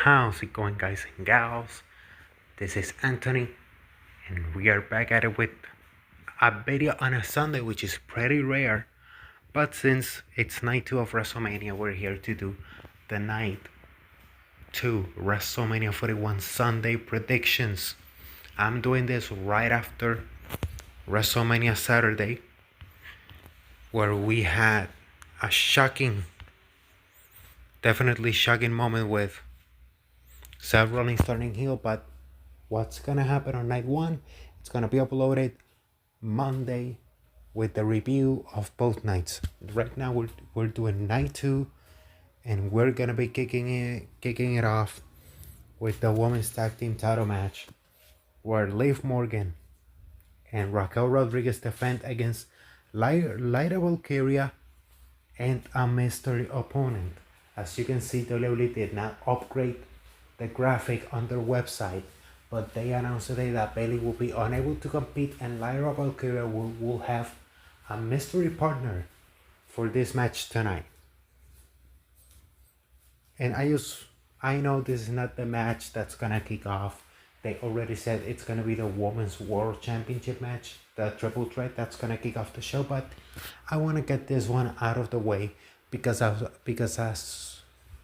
How's it going, guys and gals? This is Anthony, and we are back at it with a video on a Sunday, which is pretty rare. But since it's night 2 of WrestleMania, we're here to do the night 2 WrestleMania 41 Sunday predictions. I'm doing this right after WrestleMania Saturday, where we had a definitely shocking moment with Seth Rollins turning heel. But what's gonna happen on night 1? It's gonna be uploaded Monday with the review of both nights. Right now we're doing night 2, and we're gonna be kicking it off with the women's tag team title match, where Liv Morgan and Raquel Rodriguez defend against Lyra Valkyria and a mystery opponent. As you can see, WWE did not upgrade the graphic on their website, but they announced today that Bayley will be unable to compete and Lyra Valkyria will have a mystery partner for this match tonight. And I know this is not the match that's gonna kick off. They already said it's gonna be the Women's World Championship match, the triple threat that's gonna kick off the show. But I want to get this one out of the way because as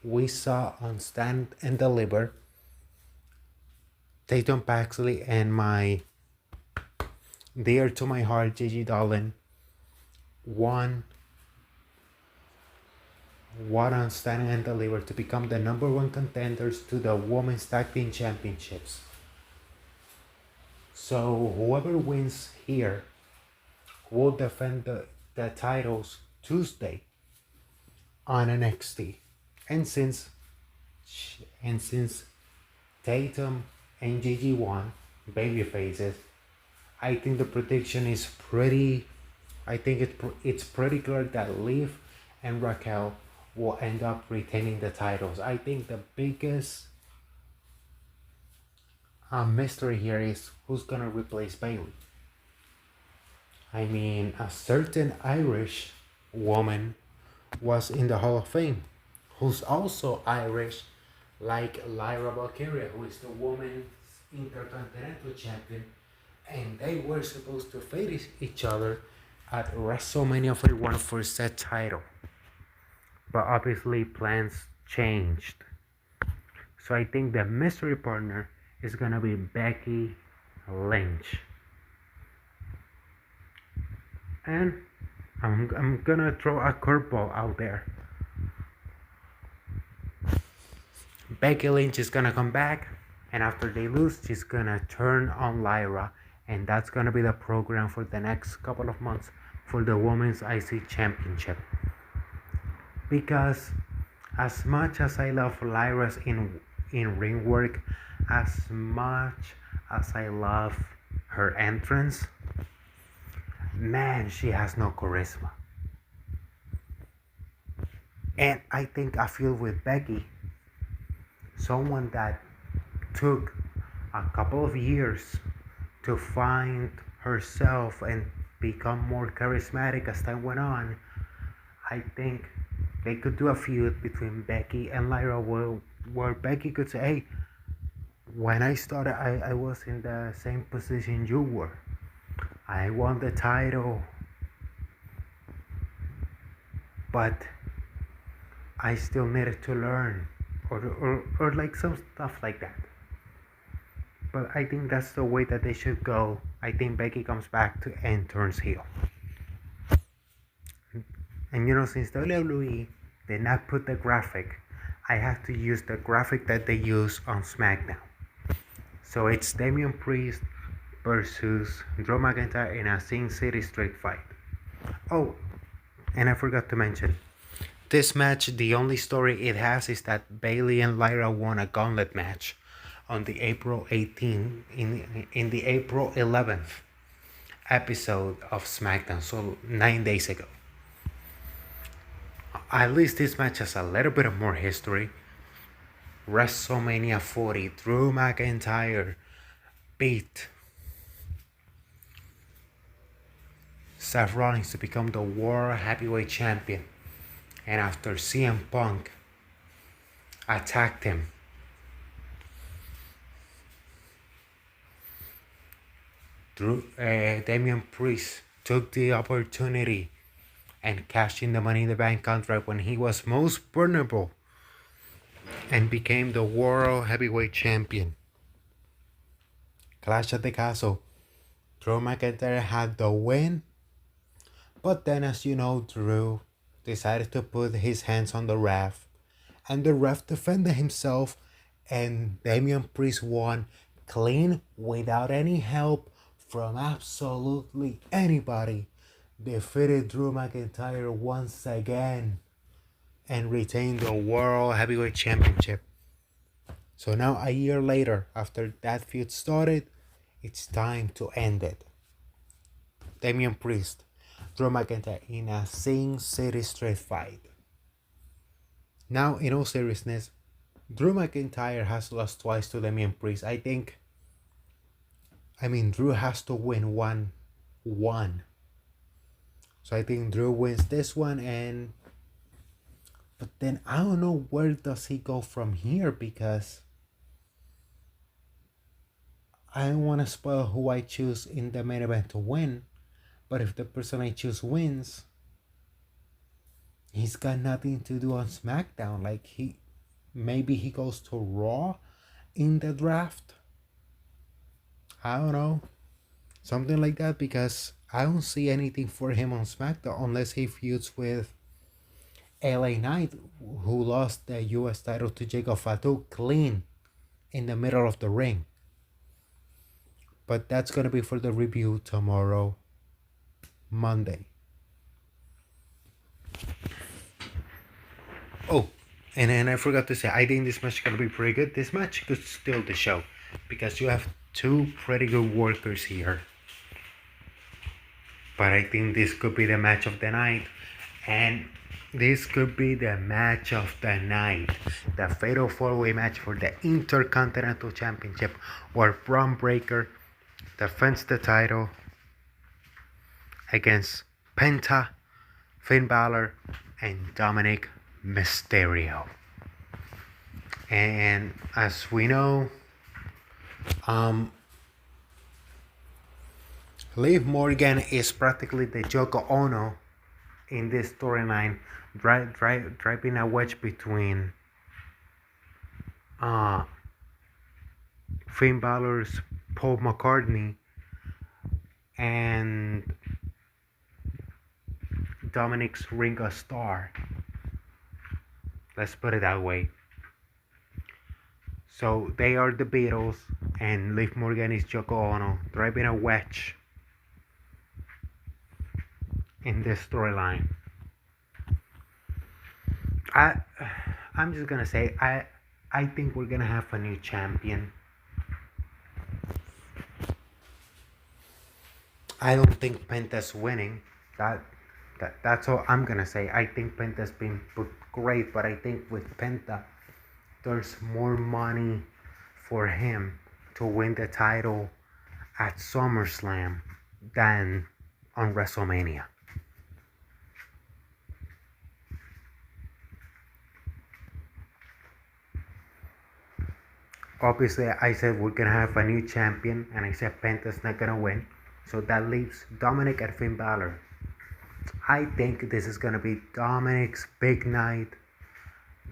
we saw on Stand and Deliver, Tatum Paxley and my dear to my heart Gigi Dolan won on Stand and Deliver to become the number 1 contenders to the Women's Tag Team Championships. So whoever wins here will defend the titles Tuesday on NXT. And since Tatum and Gigi won, baby faces, I think the prediction is it's pretty clear that Liv and Raquel will end up retaining the titles. I think the biggest mystery here is who's gonna replace Bayley. I mean, a certain Irish woman was in the Hall of Fame, who's also Irish, like Lyra Valkyria, who is the Women's Intercontinental Champion, and they were supposed to face each other at WrestleMania 41 for said title. But obviously plans changed. So I think the mystery partner is gonna be Becky Lynch. And I'm gonna throw a curveball out there. Becky Lynch is gonna come back, and after they lose, she's gonna turn on Lyra, and that's gonna be the program for the next couple of months for the Women's IC Championship. Because as much as I love Lyra's in ring work, as much as I love her entrance, man, she has no charisma. And I feel with Becky, someone that took a couple of years to find herself and become more charismatic as time went on, I think they could do a feud between Becky and Lyra where Becky could say, hey, when I started, I was in the same position you were. I won the title, but I still needed to learn, or like some stuff like that. But I think that's the way that they should go. I think Becky comes back and turns heel. And since WWE did not put the graphic, I have to use the graphic that they use on SmackDown. So it's Damian Priest versus Drew McIntyre in a Sin City Street fight. Oh, and I forgot to mention, this match, the only story it has is that Bayley and Lyra won a gauntlet match on the April 18th, in the April 11th episode of SmackDown, so 9 days ago. At least this match has a little bit of more history. WrestleMania 40, Drew McIntyre beat Seth Rollins to become the World Heavyweight Champion. And after CM Punk attacked him Damian Priest took the opportunity and cashed in the Money in the Bank contract when he was most vulnerable and became the World Heavyweight Champion. Clash at the Castle. Drew McIntyre had the win, but then, as you know, Drew decided to put his hands on the ref, and the ref defended himself, and Damian Priest won clean without any help from absolutely anybody. Defeated Drew McIntyre once again and retained the World Heavyweight Championship. So now, a year later, after that feud started, it's time to end it. Damian Priest, Drew McIntyre in a Sing City Street fight. Now, in all seriousness, Drew McIntyre has lost twice to Damian Priest. Drew has to win one. So I think Drew wins this one, but then I don't know where does he go from here, because I don't want to spoil who I choose in the main event to win. But if the person I choose wins, he's got nothing to do on SmackDown. Like, maybe he goes to Raw in the draft. I don't know. Something like that, because I don't see anything for him on SmackDown unless he feuds with LA Knight, who lost the US title to Jacob Fatu clean in the middle of the ring. But that's going to be for the review tomorrow, Monday. Oh, and I forgot to say, I think this match is going to be pretty good. This match could steal the show, because you have two pretty good workers here. But I think this could be the match of the night. And this could be the match of the night. The Fatal 4-Way match for the Intercontinental Championship, where Braun Breaker defends the title against Penta, Finn Balor, and Dominic Mysterio. And as we know, Liv Morgan is practically the Yoko Ono in this storyline, driving a wedge between Finn Balor's Paul McCartney and Dominic's Ringo Starr. Let's put it that way. So they are the Beatles, and Liv Morgan is Yoko Ono, driving a wedge in this storyline. I'm just gonna say, I think we're gonna have a new champion. I don't think Penta's winning. That's all I'm gonna say. I think Penta's been booked great, but I think with Penta, there's more money for him to win the title at SummerSlam than on WrestleMania. Obviously, I said we're gonna have a new champion, and I said Penta's not gonna win, so that leaves Dominic and Finn Balor. I think this is gonna be Dominic's big night.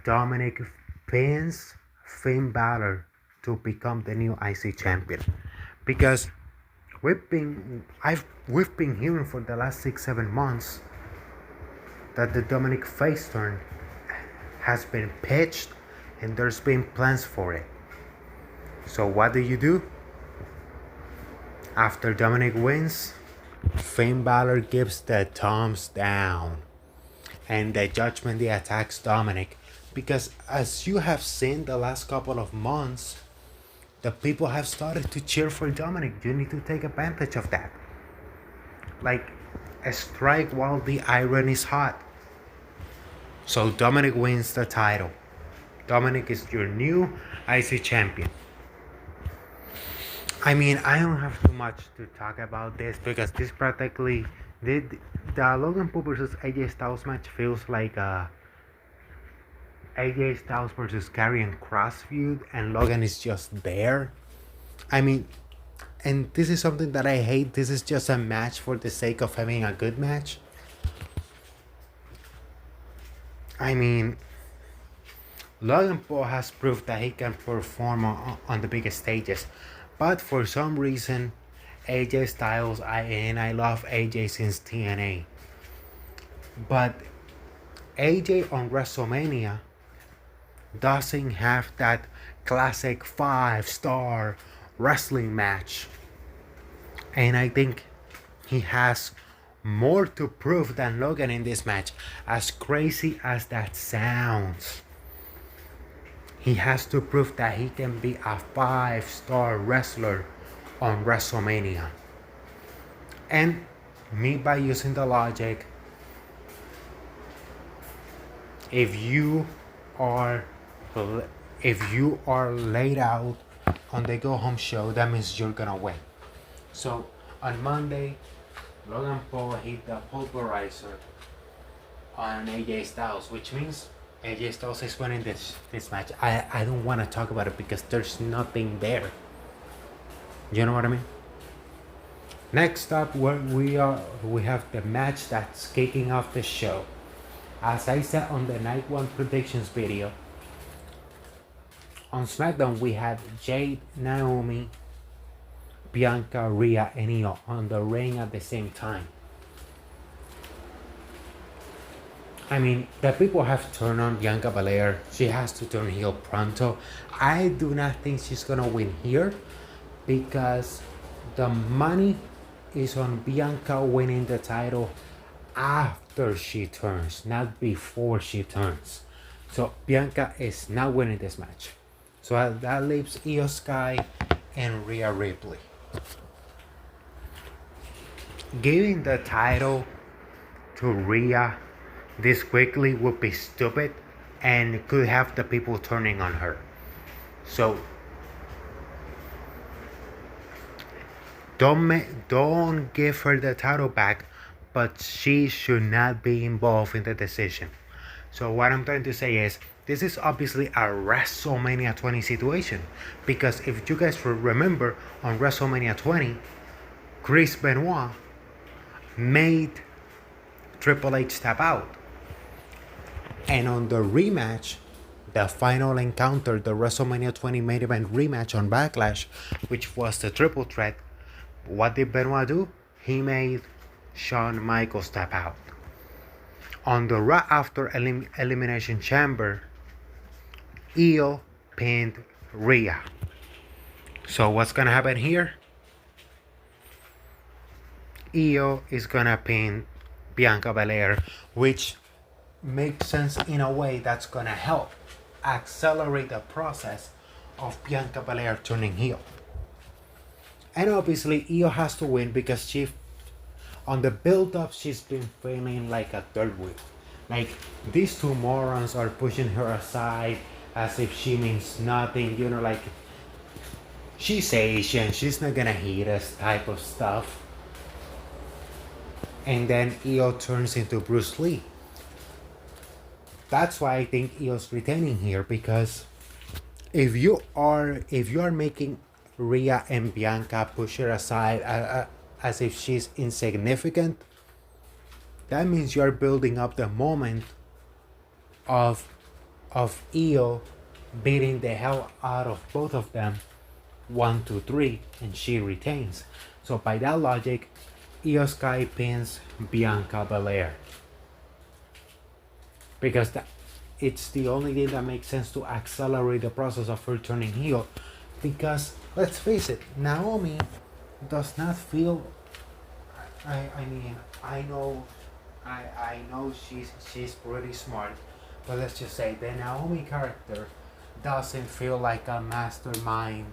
Dominic pins Finn Balor to become the new IC champion, because we've been hearing for the last 6-7 months that the Dominic face turn has been pitched and there's been plans for it. So what do? After Dominic wins, Finn Balor gives the thumbs down, and the Judgment Day attacks Dominic, because as you have seen the last couple of months, the people have started to cheer for Dominic. You need to take advantage of that. Like, strike while the iron is hot. So Dominic wins the title. Dominic is your new IC champion. I don't have too much to talk about this, because this practically the Logan Paul versus AJ Styles match feels like AJ Styles versus Karrion Kross feud, and Logan is just there. And this is something that I hate. This is just a match for the sake of having a good match. I mean, Logan Paul has proved that he can perform on the biggest stages, but for some reason, AJ Styles, and I love AJ since TNA, but AJ on WrestleMania doesn't have that classic 5-star wrestling match, and I think he has more to prove than Logan in this match, as crazy as that sounds. He has to prove that he can be a 5-star wrestler on WrestleMania. And me, by using the logic, if you are laid out on the go home show, that means you're gonna win. So on Monday, Logan Paul hit the pulverizer on AJ Styles, which means AJ Styles is winning this match. I don't want to talk about it because there's nothing there. You know what I mean? Next up, we have the match that's kicking off the show. As I said on the Night 1 predictions video, on SmackDown we had Jade, Naomi, Bianca, Rhea, and Io on the ring at the same time. I mean, the people have turned on Bianca Belair. She has to turn heel pronto. I do not think she's gonna win here because the money is on Bianca winning the title after she turns, not before she turns. So Bianca is not winning this match. So that leaves Io Sky and Rhea Ripley. Giving the title to Rhea this quickly would be stupid and could have the people turning on her. So don't give her the title back, but she should not be involved in the decision. So what I'm trying to say is, this is obviously a WrestleMania 20 situation, because if you guys remember, on WrestleMania 20, Chris Benoit made Triple H tap out. And on the rematch, the final encounter, the WrestleMania 20 main event rematch on Backlash, which was the triple threat, what did Benoit do? He made Shawn Michaels tap out. On the Raw after Elimination Chamber, Io pinned Rhea. So what's gonna happen here? Io is gonna pin Bianca Belair, which makes sense in a way that's gonna help accelerate the process of Bianca Belair turning heel. And obviously Io has to win because she, on the build-up, she's been feeling like a third wheel. Like, these two morons are pushing her aside as if she means nothing, you know, like, she's Asian, she's not gonna hit us type of stuff. And then Io turns into Bruce Lee. That's why I think Io's retaining here, because if you are making Rhea and Bianca push her aside as if she's insignificant, that means you're building up the moment of Io beating the hell out of both of them 1, 2, 3, and she retains. So by that logic, Io Sky pins Bianca Belair, because it's the only thing that makes sense to accelerate the process of her turning heel. Because let's face it, Naomi does not feel. I mean, I know she's pretty smart, but let's just say the Naomi character doesn't feel like a mastermind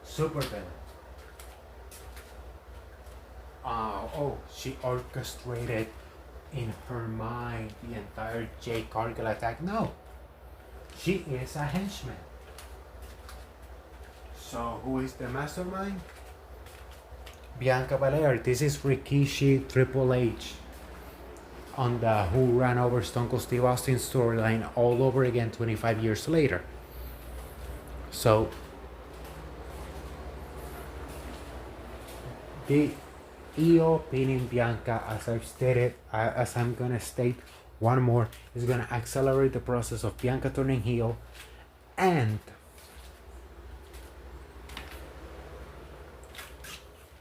supervillain. She orchestrated in her mind the entire Jade Cargill attack. No, she is a henchman. So who is the mastermind? Bianca Belair. This is Rikishi Triple H on the Who Ran Over Stone Cold Steve Austin storyline all over again 25 years later. So The Io pinning Bianca, as I've stated, as I'm gonna state one more, is gonna accelerate the process of Bianca turning heel and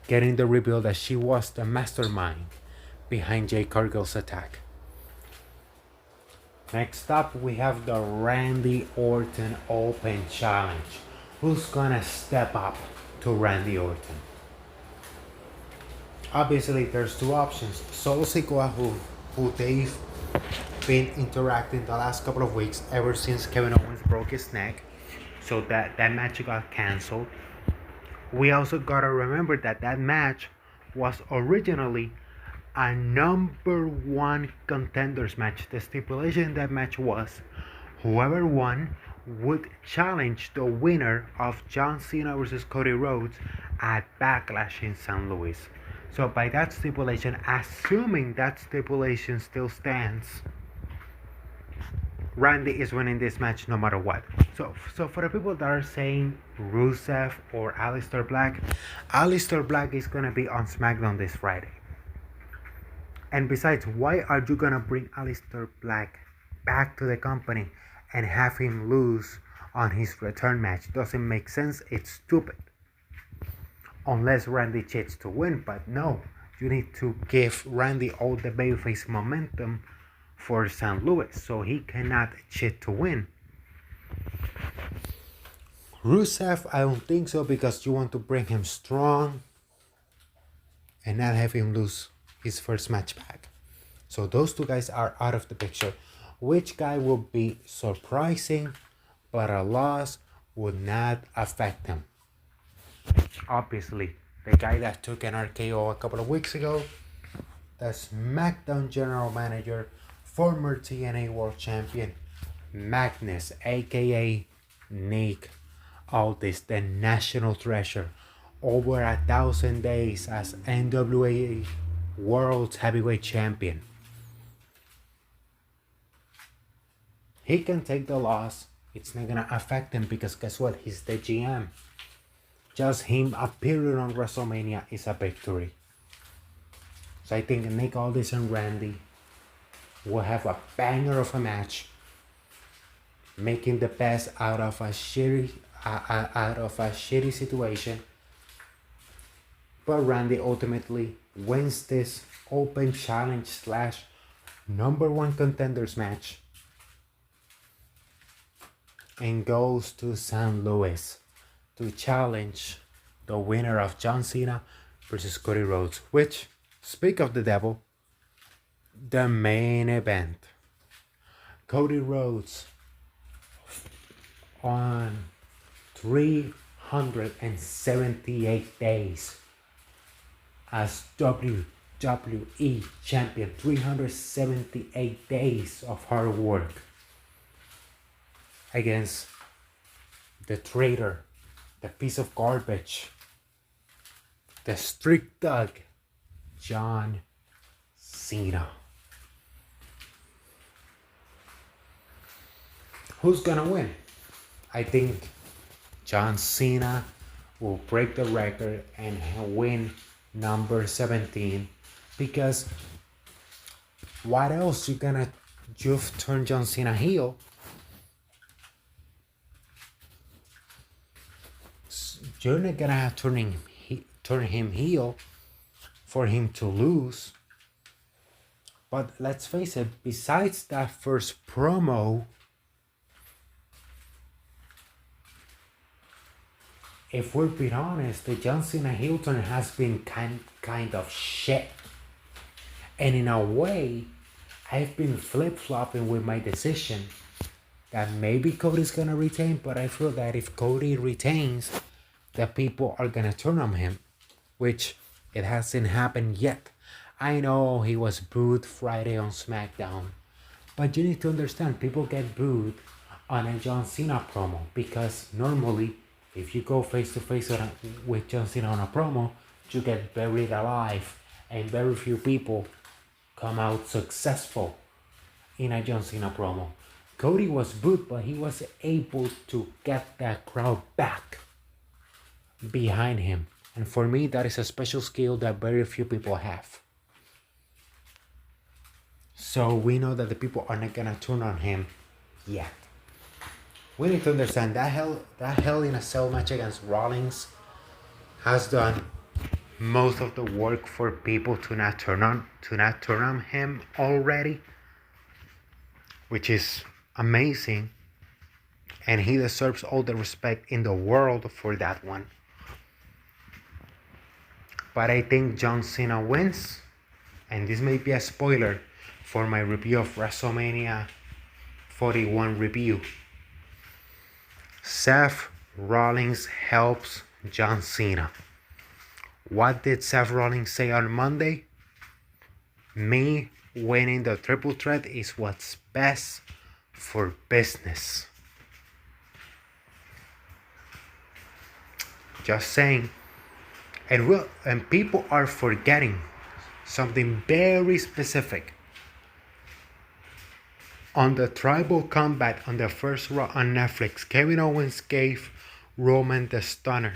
getting the reveal that she was the mastermind behind Jade Cargill's attack. Next up, we have the Randy Orton Open Challenge. Who's gonna step up to Randy Orton? Obviously, there's two options. Solo Sikoa, who they've been interacting the last couple of weeks ever since Kevin Owens broke his neck. So that match got canceled. We also gotta remember that match was originally a number one contenders match. The stipulation in that match was whoever won would challenge the winner of John Cena versus Cody Rhodes at Backlash in St. Louis. So by that stipulation, assuming that stipulation still stands, Randy is winning this match no matter what. So for the people that are saying Rusev or Aleister Black is gonna be on SmackDown this Friday. And besides, why are you gonna bring Aleister Black back to the company and have him lose on his return match? Doesn't make sense. It's stupid. Unless Randy cheats to win, but no, you need to give Randy all the babyface momentum for St. Louis, so he cannot cheat to win. Rusev, I don't think so, because you want to bring him strong and not have him lose his first match back. So those two guys are out of the picture. Which guy will be surprising, but a loss would not affect him? Obviously, the guy that took an RKO a couple of weeks ago, the SmackDown General Manager, former TNA World Champion, Magnus, aka Nick Aldis, the National Treasure, over 1,000 days as NWA World Heavyweight Champion. He can take the loss. It's not gonna affect him because guess what? He's the GM. Just him appearing on WrestleMania is a victory. So I think Nick Aldis and Randy will have a banger of a match, making the best out of a shitty situation. But Randy ultimately wins this open challenge / number one contenders match and goes to St. Louis to challenge the winner of John Cena versus Cody Rhodes, which, speak of the devil, the main event. Cody Rhodes on 378 days as WWE champion. 378 days of hard work against the traitor, the piece of garbage, the street dog, John Cena. Who's gonna win? I think John Cena will break the record and win number 17, because what else you've turned John Cena heel? You're not gonna turn him heel for him to lose. But let's face it, besides that first promo, if we're being honest, the John Cena heel turn has been kind of shit. And in a way, I've been flip-flopping with my decision that maybe Cody's gonna retain, but I feel that if Cody retains, the people are gonna turn on him, which it hasn't happened yet. I know he was booed Friday on SmackDown, but you need to understand, people get booed on a John Cena promo because normally if you go face to face with John Cena on a promo, you get buried alive, and very few people come out successful in a John Cena promo. Cody was booed, but he was able to get that crowd back behind him And for me, that is a special skill that very few people have. So we know that the people are not gonna turn on him yet. We need to understand that Hell in a Cell match against Rollins has done most of the work for people to not turn on him already, which is amazing, and he deserves all the respect in the world for that one. But I think John Cena wins, and this may be a spoiler for my review of WrestleMania 41 review. Seth Rollins helps John Cena. What did Seth Rollins say on Monday? Me winning the triple threat is what's best for business. Just saying. And people are forgetting something very specific. On the Tribal Combat on the first Raw on Netflix, Kevin Owens gave Roman the stunner.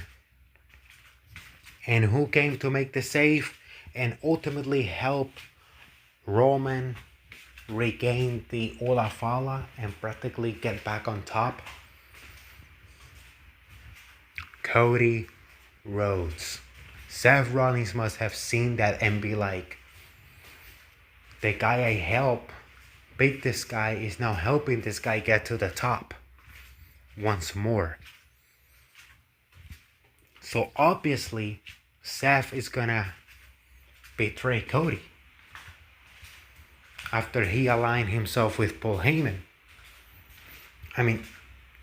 And who came to make the save and ultimately help Roman regain the Ola Fala and practically get back on top? Cody Rhodes. Seth Rollins must have seen that and be like, the guy I help beat this guy is now helping this guy get to the top once more. So obviously, Seth is gonna betray Cody after he aligned himself with Paul Heyman. I mean,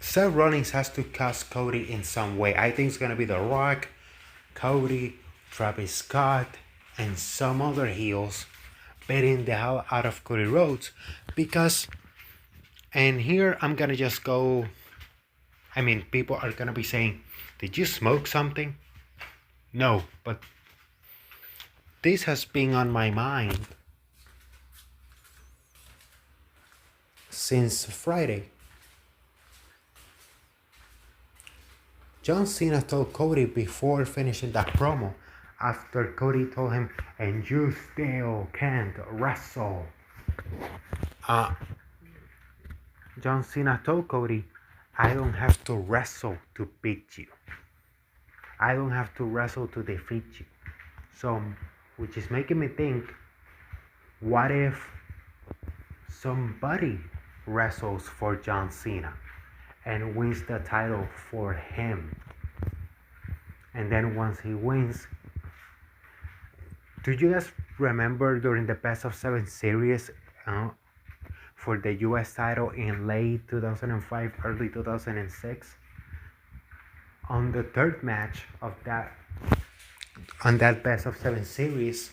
Seth Rollins has to cost Cody in some way. I think it's gonna be The Rock, Cody, Travis Scott, and some other heels beating the hell out of Cody Rhodes because, and here I'm gonna just go, I mean, people are gonna be saying, did you smoke something? No, but this has been on my mind since Friday. John Cena told Cody before finishing that promo, after Cody told him, and you still can't wrestle. John Cena told Cody, I don't have to wrestle to beat you. I don't have to wrestle to defeat you. So, which is making me think, what if somebody wrestles for John Cena and wins the title for him? And then once he wins, do you guys remember during the Best of 7 series for the US title in late 2005, early 2006? On the third match of that, on that Best of 7 series,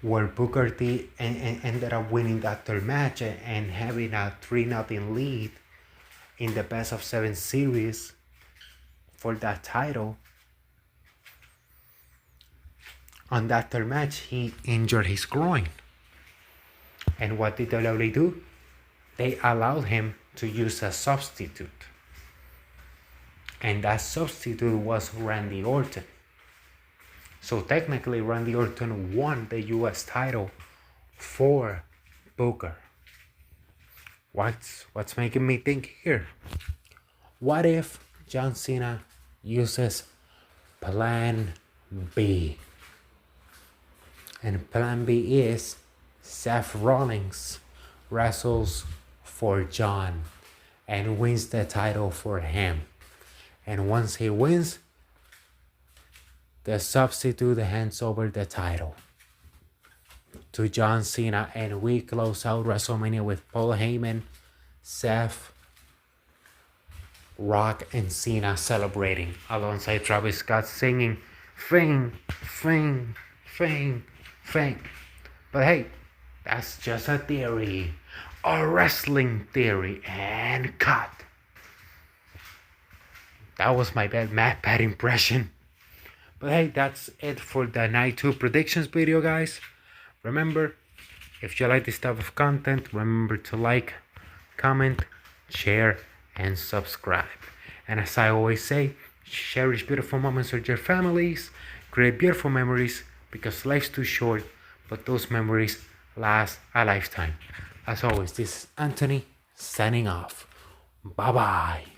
where Booker T ended up winning that third match and having a 3-0 lead in the Best of 7 series for that title. On that third match, he injured his groin. And what did WWE do? They allowed him to use a substitute. And that substitute was Randy Orton. So technically, Randy Orton won the US title for Booker. What's making me think here? What if John Cena uses Plan B? And Plan B is Seth Rollins wrestles for John and wins the title for him. And once he wins, the substitute hands over the title to John Cena, and we close out WrestleMania with Paul Heyman, Seth, Rock, and Cena celebrating alongside Travis Scott singing "Fame, Fame, Fame, Fame." But hey, that's just a theory, a wrestling theory, and cut. That was my bad impression. But hey, that's it for the Night 2 predictions video, guys. Remember, if you like this type of content, remember to like, comment, share, and subscribe. And as I always say, cherish beautiful moments with your families, create beautiful memories because life's too short, but those memories last a lifetime. As always, this is Anthony signing off. Bye bye.